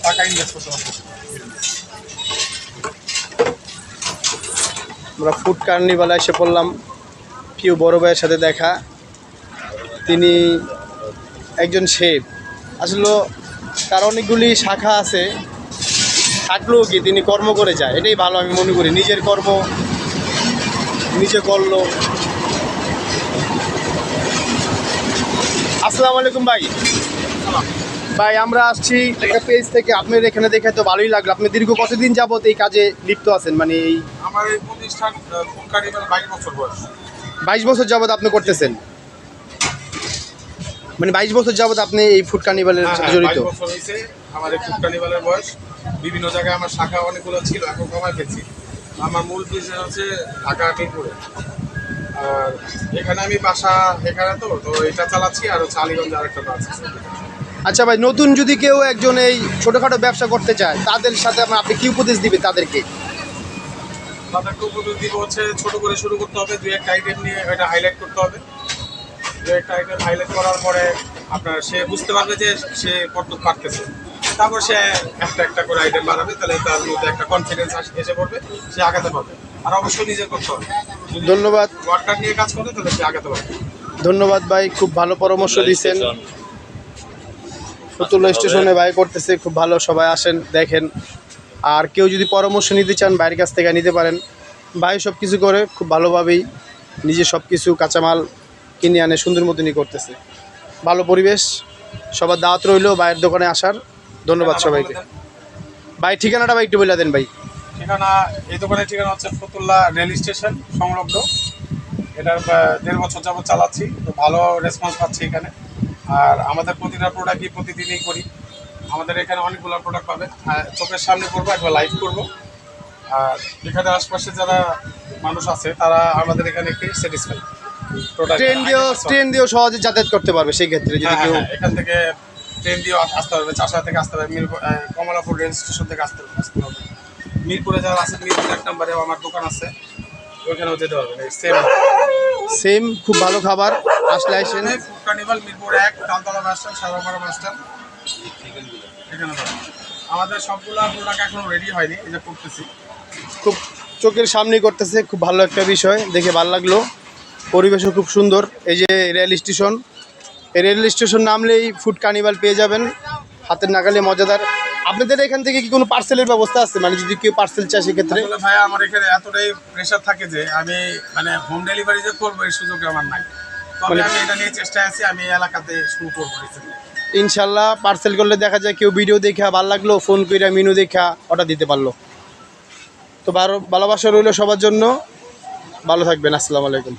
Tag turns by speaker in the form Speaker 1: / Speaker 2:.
Speaker 1: টাকা ইনভেস্ট করতে পারবো।
Speaker 2: আমরা ফুড কার্নিভালে এসে পড়লাম, কেউ বড় ভাইয়ের সাথে দেখা। তিনি একজন শেফ, আসলে তার অনেকগুলি শাখা আছে, থাকলেও কি তিনি কর্ম করে যায়, এটাই ভালো আমি মনে করি। নিজের কর্ম নিজে করলো। আসসালামু আলাইকুম ভাই। ভাই আমরা আসছি একটা পেজ থেকে, আপনার এখানে দেখে তো ভালোই লাগলো। আপনি দীর্ঘ কতদিন যাবত এই কাজে লিপ্ত আছেন? মানে এই
Speaker 1: আমার এই প্রতিষ্ঠান ফুড কার্নিভাল 22 বছর বয়স।
Speaker 2: 22 বছর যাবত আপনি করতেছেন? মানে 22 বছর যাবত আপনি এই ফুড কার্নিভালের সাথে জড়িত?
Speaker 1: 22 বছর হয়েছে আমার এই ফুড কার্নিভালের বয়স। বিভিন্ন জায়গায় আমার শাখা অনেকগুলো ছিল, এখন কমায় ফেলছি। আমার মূল বিজনেস হচ্ছে ঢাকা মিরপুরে। আর এখানে আমি বাসা এখানে তো এটা চালাচ্ছি, আর হচ্ছে আলীগঞ্জ আরেকটা আছে।
Speaker 2: আচ্ছা ভাই, নতুন যদি কেউ একজন এই ছোটোখাটো ব্যবসা করতে চায়, তাদের সাথে আপনি কি উপদেশ দিবেন তাদেরকে?
Speaker 1: তাদেরকে উপদেশ দিব হচ্ছে ছোট করে শুরু করতে হবে, দুই একটা আইটেম নিয়ে এটা হাইলাইট করতে হবে। দুই একটা আইটেম হাইলাইট করার পরে আপনার সে বুঝতে পারবে যে সে কতটুকু পারতেছে। তারপর সে একটা একটা করে আইটেম বাড়াবে, তাহলে তার মধ্যে একটা কনফিডেন্স এসে পড়বে, সে আগাতে পারবে। আর অবশ্যই নিজে করতে হবে।
Speaker 2: ধন্যবাদ।
Speaker 1: ওয়ার্কার নিয়ে কাজ করে তাহলে সে আগাতে পারবে।
Speaker 2: ধন্যবাদ ভাই, খুব ভালো পরামর্শ দিচ্ছেন। ফতুল্লা স্টেশনে ভাই করতেছে খুব ভালো, সবাই আসেন দেখেন। আর কেউ যদি পরামর্শ নিতে চান বাইরের কাছ থেকে নিতে পারেন। ভাই সব কিছু করে খুব ভালোভাবেই, নিজে সব কিছু কাঁচামাল কিনে আনে সুন্দর মতনই করতেছে। ভালো পরিবেশ, সবার দাওয়াত রইল ভাইয়ের দোকানে আসার। ধন্যবাদ সবাইকে। ভাই ঠিকানাটা ভাই একটু বলে দেন ভাই।
Speaker 1: ঠিকানা, এই দোকানের ঠিকানা হচ্ছে ফতুল্লা রেল স্টেশন সংলগ্ন। এটার 1.5 বছর যাবত চালাচ্ছি, তো ভালো রেসপন্স পাচ্ছি এখানে। আর আমাদের প্রতিটা প্রোডাক্টই প্রতিদিনই করি। আমাদের এখানে অনেকগুলো প্রোডাক্ট পাবে, চোখের সামনে করবো, একবার লাইভ করবো। আর এখানে আশপাশে যারা মানুষ আছে তারা আমাদের এখানে একটি স্যাটিসফাই।
Speaker 2: ট্রেন দিয়েও সহজে যাতায়াত করতে পারবে সেই ক্ষেত্রে যদি কেউ
Speaker 1: এখান থেকে ট্রেন দিয়েও আসতে পারবে, চাষা থেকে আসতে পারবে, কমলাপুর রেল স্টেশন থেকে আসতে পারবে। মিরপুরে যারা আছে, মিরপুর 1 নম্বরে আমার দোকান আছে, ওইখানেও যেতে পারবে।
Speaker 2: সেম খুব ভালো খাবার, আসলে আসেন।
Speaker 1: Food carnival Mirpur 1, Taltala bus stand, Sarapara bus stand, এখানে পাবেন। আমাদের সবগুলো প্রোডাক্ট এখনো রেডি হয়নি, এই যে করতেছি।
Speaker 2: খুব চোখের সামনেই করতেছে, খুব ভালো একটা বিষয়, দেখে ভালো লাগলো। পরিবেশও খুব সুন্দর। এই যে রেল স্টেশন, এই রেল স্টেশন নামলেই ফুড কার্নিভাল পেয়ে যাবেন, হাতের নাগালে মজাদার। আপনাদের এখান থেকে কি কোনো পার্সেলের ব্যবস্থা আছে? মানে যদি কেউ পার্সেল চায় সেক্ষেত্রে?
Speaker 1: ভাই আমার এখানে এতটাই প্রেশার থাকে যে আমি মানে হোম ডেলিভারি যে করবো এই সুযোগ আমার নাই। তবে আমি এটা নিয়ে চেষ্টায় আছি, আমি এলাকাতে শুরু করবো।
Speaker 2: ইনশাল্লাহ পার্সেল করলে দেখা যায় কেউ ভিডিও দেখা ভালো লাগলো, ফোন করে মেনু দেখা অর্ডার দিতে পারলো। তো ভালোবাসা রইল সবার জন্য। ভালো থাকবেন। আসসালামু আলাইকুম।